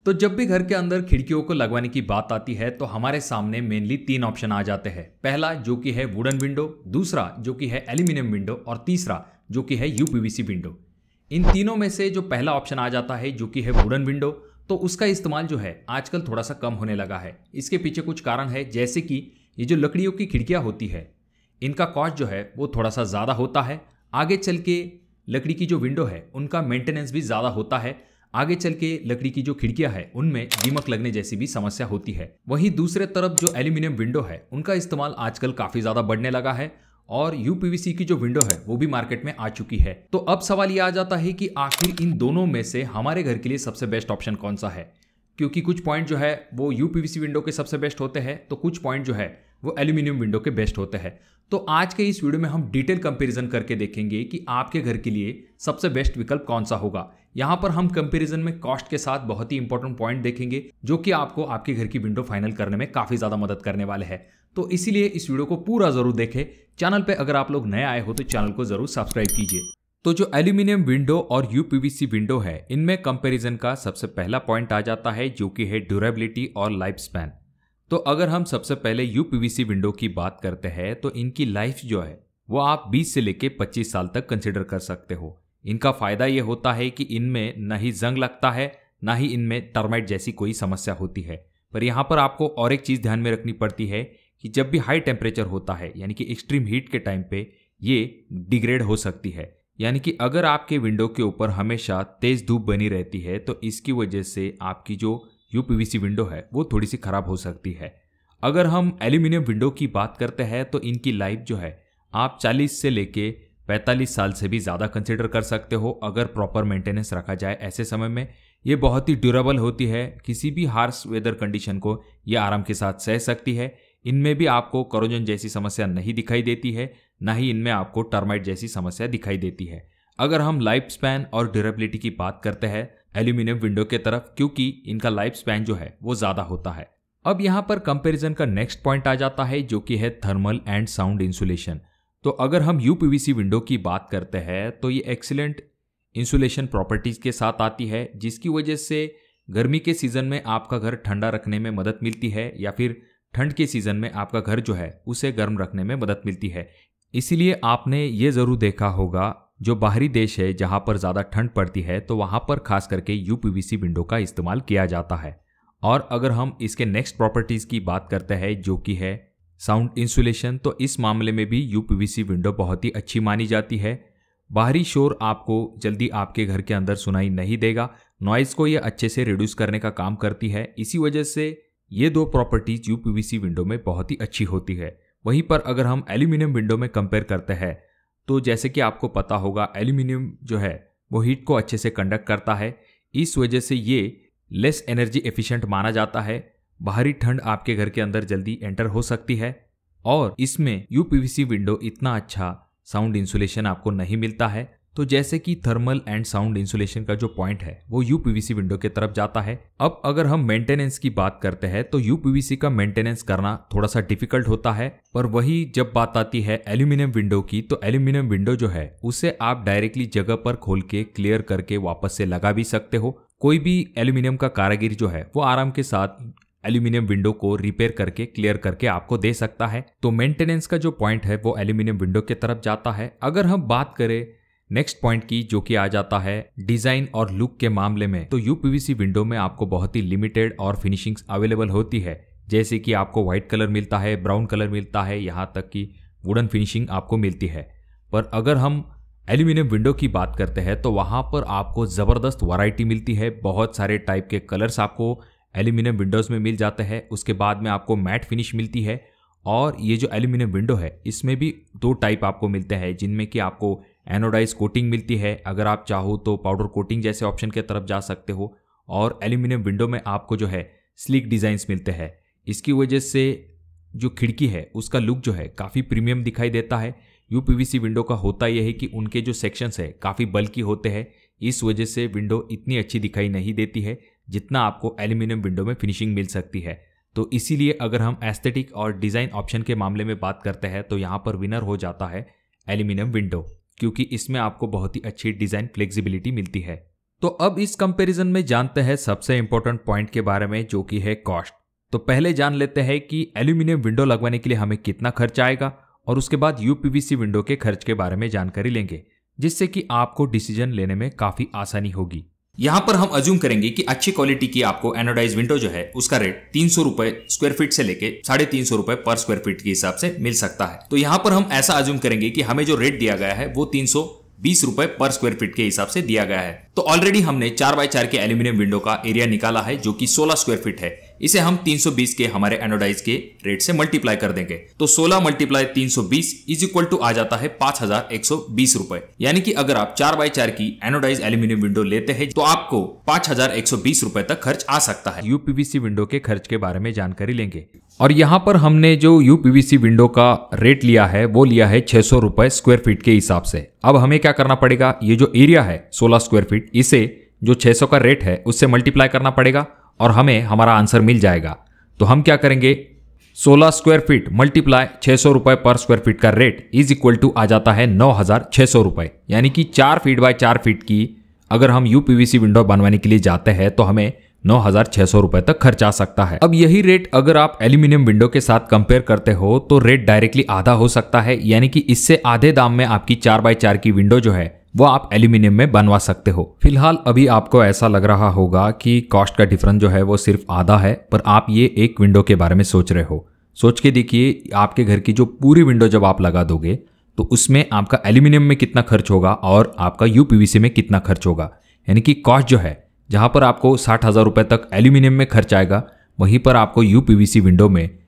तो जब भी घर के अंदर खिड़कियों को लगवाने की बात आती है तो हमारे सामने मेनली 3 ऑप्शन आ जाते हैं। पहला जो कि है वुडन विंडो, दूसरा जो कि है एल्यूमिनियम विंडो और तीसरा जो कि है यूपीवीसी विंडो। इन तीनों में से जो पहला ऑप्शन आ जाता है जो कि है वुडन विंडो, तो उसका इस्तेमाल जो है आजकल थोड़ा सा कम होने लगा है। इसके पीछे कुछ कारण है, जैसे कि ये जो लकड़ियों की खिड़कियाँ होती है इनका कॉस्ट जो है वो थोड़ा सा ज़्यादा होता है। आगे चल के लकड़ी की जो विंडो है उनका मेंटेनेंस भी ज़्यादा होता है। आगे चल के लकड़ी की जो खिड़कियां है उनमें दीमक लगने जैसी भी समस्या होती है। वहीं दूसरे तरफ जो एल्यूमिनियम विंडो है उनका इस्तेमाल आजकल काफ़ी ज़्यादा बढ़ने लगा है और यूपीवीसी की जो विंडो है वो भी मार्केट में आ चुकी है। तो अब सवाल ये आ जाता है कि आखिर इन दोनों में से हमारे घर के लिए सबसे बेस्ट ऑप्शन कौन सा है, क्योंकि कुछ पॉइंट जो है वो यूपीवीसी विंडो के सबसे बेस्ट होते हैं तो कुछ पॉइंट जो है वो एल्यूमिनियम विंडो के बेस्ट होते हैं। तो आज के इस वीडियो में हम डिटेल कंपैरिजन करके देखेंगे कि आपके घर के लिए सबसे बेस्ट विकल्प कौन सा होगा। यहाँ पर हम कंपैरिजन में कॉस्ट के साथ बहुत ही इंपॉर्टेंट पॉइंट देखेंगे जो कि आपको आपके घर की विंडो फाइनल करने में काफी ज्यादा मदद करने वाले हैं। तो इसीलिए इस वीडियो को पूरा जरूर देखें। चैनल पे अगर आप लोग नए आए हो तो चैनल को जरूर सब्सक्राइब कीजिए। तो जो एल्यूमिनियम विंडो और यूपीवीसी विंडो है इनमें कंपैरिजन का सबसे पहला पॉइंट आ जाता है जो कि है ड्यूरेबिलिटी और लाइफ स्पैन। तो अगर हम सबसे पहले यूपीवीसी विंडो की बात करते हैं तो इनकी लाइफ जो है वो आप 20 से लेके 25 साल तक कंसिडर कर सकते हो। इनका फायदा ये होता है कि इनमें न ही जंग लगता है ना ही इनमें टर्माइट जैसी कोई समस्या होती है। पर यहाँ पर आपको और एक चीज़ ध्यान में रखनी पड़ती है कि जब भी हाई टेम्परेचर होता है यानी कि एक्सट्रीम हीट के टाइम पे ये डिग्रेड हो सकती है। यानी कि अगर आपके विंडो के ऊपर हमेशा तेज धूप बनी रहती है तो इसकी वजह से आपकी जो यूपीवीसी विंडो है वो थोड़ी सी खराब हो सकती है। अगर हम एल्यूमिनियम विंडो की बात करते हैं तो इनकी लाइफ जो है आप 40 से लेके 45 साल से भी ज़्यादा कंसिडर कर सकते हो अगर प्रॉपर मेंटेनेंस रखा जाए। ऐसे समय में ये बहुत ही ड्यूरेबल होती है, किसी भी हार्श वेदर कंडीशन को ये आराम के साथ सह सकती है। इनमें भी आपको करोजन जैसी समस्या नहीं दिखाई देती है, ना ही इनमें आपको टर्माइट जैसी समस्या दिखाई देती है। अगर हम लाइफ स्पैन और ड्यूरेबिलिटी की बात करते हैं एल्यूमिनियम विंडो के तरफ, क्योंकि इनका लाइफ स्पैन जो है वो ज़्यादा होता है। अब यहाँ पर कंपैरिजन का नेक्स्ट पॉइंट आ जाता है जो कि है थर्मल एंड साउंड इंसुलेशन। तो अगर हम यूपीवीसी विंडो की बात करते हैं तो ये एक्सीलेंट इंसुलेशन प्रॉपर्टीज के साथ आती है, जिसकी वजह से गर्मी के सीजन में आपका घर ठंडा रखने में मदद मिलती है या फिर ठंड के सीजन में आपका घर जो है उसे गर्म रखने में मदद मिलती है। इसीलिए आपने ये ज़रूर देखा होगा जो बाहरी देश है जहाँ पर ज़्यादा ठंड पड़ती है तो वहाँ पर खास करके यूपीवीसी विंडो का इस्तेमाल किया जाता है। और अगर हम इसके नेक्स्ट प्रॉपर्टीज़ की बात करते हैं जो कि है साउंड इंसुलेशन, तो इस मामले में भी यूपीवीसी विंडो बहुत ही अच्छी मानी जाती है। बाहरी शोर आपको जल्दी आपके घर के अंदर सुनाई नहीं देगा, नॉइज़ को ये अच्छे से रिड्यूस करने का काम करती है। इसी वजह से ये दो प्रॉपर्टीज यूपीवीसी विंडो में बहुत ही अच्छी होती है। वहीं पर अगर हम एल्यूमिनियम विंडो में कंपेयर करते हैं तो जैसे कि आपको पता होगा एल्यूमिनियम जो है वो हीट को अच्छे से कंडक्ट करता है, इस वजह से ये लेस एनर्जी एफिशिएंट माना जाता है। बाहरी ठंड आपके घर के अंदर जल्दी एंटर हो सकती है और इसमें यूपीवीसी विंडो इतना अच्छा साउंड इंसुलेशन आपको नहीं मिलता है। तो जैसे कि थर्मल एंड साउंड इंसुलेशन का जो पॉइंट है वो यूपीवीसी विंडो की तरफ जाता है। अब अगर हम मेंटेनेंस की बात करते हैं तो यूपीवीसी का मेंटेनेंस करना थोड़ा सा डिफिकल्ट होता है, पर वही जब बात आती है एल्यूमिनियम विंडो की तो एल्यूमिनियम विंडो जो है उसे आप डायरेक्टली जगह पर खोल के क्लियर करके वापस से लगा भी सकते हो। कोई भी एल्यूमिनियम का कारीगर जो है वो आराम के साथ एल्यूमिनियम विंडो को रिपेयर करके क्लियर करके आपको दे सकता है। तो मेंटेनेंस का जो पॉइंट है वो एल्यूमिनियम विंडो की तरफ जाता है। अगर हम बात करें नेक्स्ट पॉइंट की जो कि आ जाता है डिजाइन और लुक के मामले में, तो यूपीवीसी विंडो में आपको बहुत ही लिमिटेड और फिनिशिंग्स अवेलेबल होती है, जैसे कि आपको व्हाइट कलर मिलता है, ब्राउन कलर मिलता है, यहाँ तक कि वुडन फिनिशिंग आपको मिलती है। पर अगर हम एल्यूमिनियम विंडो की बात करते हैं तो वहाँ पर आपको ज़बरदस्त वैरायटी मिलती है, बहुत सारे टाइप के कलर्स आपको एल्यूमिनियम विंडोज़ में मिल जाते हैं। उसके बाद में आपको मैट फिनिश मिलती है और ये जो एल्यूमिनियम विंडो है इसमें भी 2 टाइप आपको मिलते हैं, जिनमें कि आपको एनोडाइज कोटिंग मिलती है, अगर आप चाहो तो पाउडर कोटिंग जैसे ऑप्शन की तरफ जा सकते हो, और एल्यूमिनियम विंडो में आपको जो है स्लीक डिज़ाइंस मिलते हैं। इसकी वजह से जो खिड़की है उसका लुक जो है काफ़ी प्रीमियम दिखाई देता है। यूपीवीसी विंडो का होता यह है कि उनके जो सेक्शंस है काफ़ी बल्की होते हैं, इस वजह से विंडो इतनी अच्छी दिखाई नहीं देती है जितना आपको एल्यूमिनियम विंडो में फिनिशिंग मिल सकती है। तो इसीलिए अगर हम एस्थेटिक और डिज़ाइन ऑप्शन के मामले में बात करते हैं तो यहाँ पर विनर हो जाता है एल्यूमिनियम विंडो, क्योंकि इसमें आपको बहुत ही अच्छी डिज़ाइन फ्लेक्सिबिलिटी मिलती है। तो अब इस कंपैरिजन में जानते हैं सबसे इंपॉर्टेंट पॉइंट के बारे में, जो कि है कॉस्ट। तो पहले जान लेते हैं कि एल्यूमिनियम विंडो लगवाने के लिए हमें कितना खर्च आएगा, और उसके बाद यूपीवीसी विंडो के खर्च के बारे में जानकारी लेंगे, जिससे कि आपको डिसीजन लेने में काफी आसानी होगी। यहाँ पर हम अज्यूम करेंगे कि अच्छी क्वालिटी की आपको एनोडाइज विंडो जो है उसका रेट 300 रुपए स्क्वायर फीट से लेके 350 रुपए पर स्क्वायर फीट के हिसाब से मिल सकता है। तो यहाँ पर हम ऐसा अज्यूम करेंगे कि हमें जो रेट दिया गया है वो 320 रुपए पर स्क्वायर फीट के हिसाब से दिया गया है। तो ऑलरेडी हमने 4x4 के एल्यूमिनियम विंडो का एरिया निकाला है, जो कि 16 स्क्वायर फीट है। इसे हम 320 के हमारे एनोडाइज के रेट से मल्टीप्लाई कर देंगे, तो 16 × 320 इज इक्वल टू आ जाता है 5120 रुपए। यानी कि अगर आप 4x4 की एनोडाइज एल्यूमिनियम विंडो लेते हैं तो आपको 5120 रुपए तक खर्च आ सकता है। यूपीवीसी विंडो के खर्च के बारे में जानकारी लेंगे, और यहाँ पर हमने जो यूपीवीसी विंडो का रेट लिया है वो लिया है 600 रुपए स्क्वायर फीट के हिसाब से। अब हमें क्या करना पड़ेगा, ये जो एरिया है 16 स्क्वायर फीट, इसे जो 600 का रेट है उससे मल्टीप्लाई करना पड़ेगा और हमें हमारा आंसर मिल जाएगा। तो हम क्या करेंगे, 16 स्क्वायर फीट मल्टीप्लाई 600 रुपए पर स्क्वायर फीट का रेट इज इक्वल टू आ जाता है 9600 रुपए। यानी कि 4 फीट बाय 4 फीट की अगर हम यूपीवीसी विंडो बनवाने के लिए जाते हैं तो हमें 9600 रुपए तक खर्च आ सकता है। अब यही रेट अगर आप एल्यूमिनियम विंडो के साथ कंपेयर करते हो तो रेट डायरेक्टली आधा हो सकता है, यानी कि इससे आधे दाम में आपकी 4x4 की विंडो जो है वो आप एल्यूमिनियम में बनवा सकते हो। फिलहाल अभी आपको ऐसा लग रहा होगा कि कॉस्ट का डिफरेंस जो है वो सिर्फ आधा है, पर आप ये एक विंडो के बारे में सोच रहे हो। सोच के देखिए, आपके घर की जो पूरी विंडो जब आप लगा दोगे तो उसमें आपका एल्यूमिनियम में कितना खर्च होगा और आपका यूपीवीसी में कितना खर्च होगा। यानी कि कॉस्ट जो है, जहां पर आपको 60,000 रुपए तक एल्यूमिनियम में खर्च आएगा, वहीं पर आपको यूपीवीसी विंडो में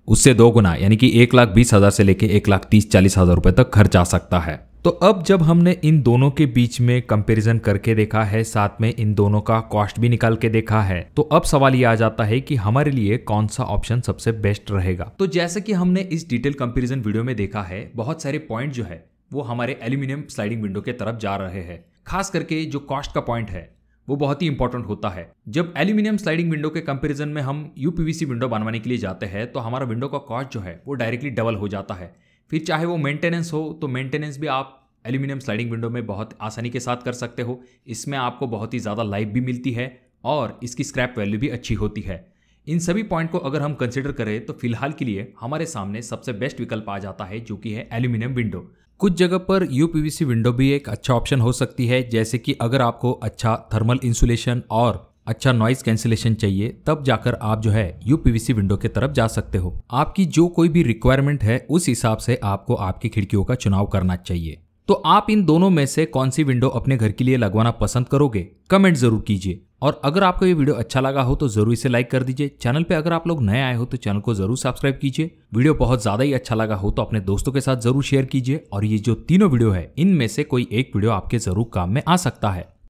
उससे 2 गुना यानी कि 1,20,000 से लेके 1,30,40,000 रुपए तक खर्च आ सकता है। तो अब जब हमने इन दोनों के बीच में कंपैरिजन करके देखा है, साथ में इन दोनों का कॉस्ट भी निकाल के देखा है, तो अब सवाल ये आ जाता है कि हमारे लिए कौन सा ऑप्शन सबसे बेस्ट रहेगा। तो जैसे कि हमने इस डिटेल कंपैरिजन वीडियो में देखा है, बहुत सारे पॉइंट जो है वो हमारे एल्यूमिनियम स्लाइडिंग विंडो के तरफ जा रहे हैं। खास करके जो कॉस्ट का पॉइंट है वो बहुत ही इंपॉर्टेंट होता है। जब एल्यूमिनियम स्लाइडिंग विंडो के कंपैरिजन में हम यूपीवीसी विंडो बनवाने के लिए जाते हैं तो हमारा विंडो का कॉस्ट जो है वो डायरेक्टली डबल हो जाता है। फिर चाहे वो मेंटेनेंस हो, तो मेंटेनेंस भी आप एल्यूमिनियम स्लाइडिंग विंडो में बहुत आसानी के साथ कर सकते हो। इसमें आपको बहुत ही ज़्यादा लाइफ भी मिलती है और इसकी स्क्रैप वैल्यू भी अच्छी होती है। इन सभी पॉइंट को अगर हम कंसिडर करें तो फिलहाल के लिए हमारे सामने सबसे बेस्ट विकल्प आ जाता है, जो कि है एल्यूमिनियम विंडो। कुछ जगह पर यूपीवीसी विंडो भी एक अच्छा ऑप्शन हो सकती है, जैसे कि अगर आपको अच्छा थर्मल इंसुलेशन और अच्छा नॉइज कैंसिलेशन चाहिए, तब जाकर आप जो है यूपीवीसी विंडो के तरफ जा सकते हो। आपकी जो कोई भी रिक्वायरमेंट है उस हिसाब से आपको आपकी खिड़कियों का चुनाव करना चाहिए। तो आप इन दोनों में से कौन सी विंडो अपने घर के लिए लगवाना पसंद करोगे, कमेंट जरूर कीजिए। और अगर आपको ये वीडियो अच्छा लगा हो तो जरूर इसे लाइक कर दीजिए। चैनल पे अगर आप लोग नए आए हो तो चैनल को जरूर सब्सक्राइब कीजिए। वीडियो बहुत ज्यादा ही अच्छा लगा हो तो अपने दोस्तों के साथ जरूर शेयर कीजिए। और ये जो तीनों वीडियो है, इनमें से कोई एक वीडियो आपके जरूर काम में आ सकता है।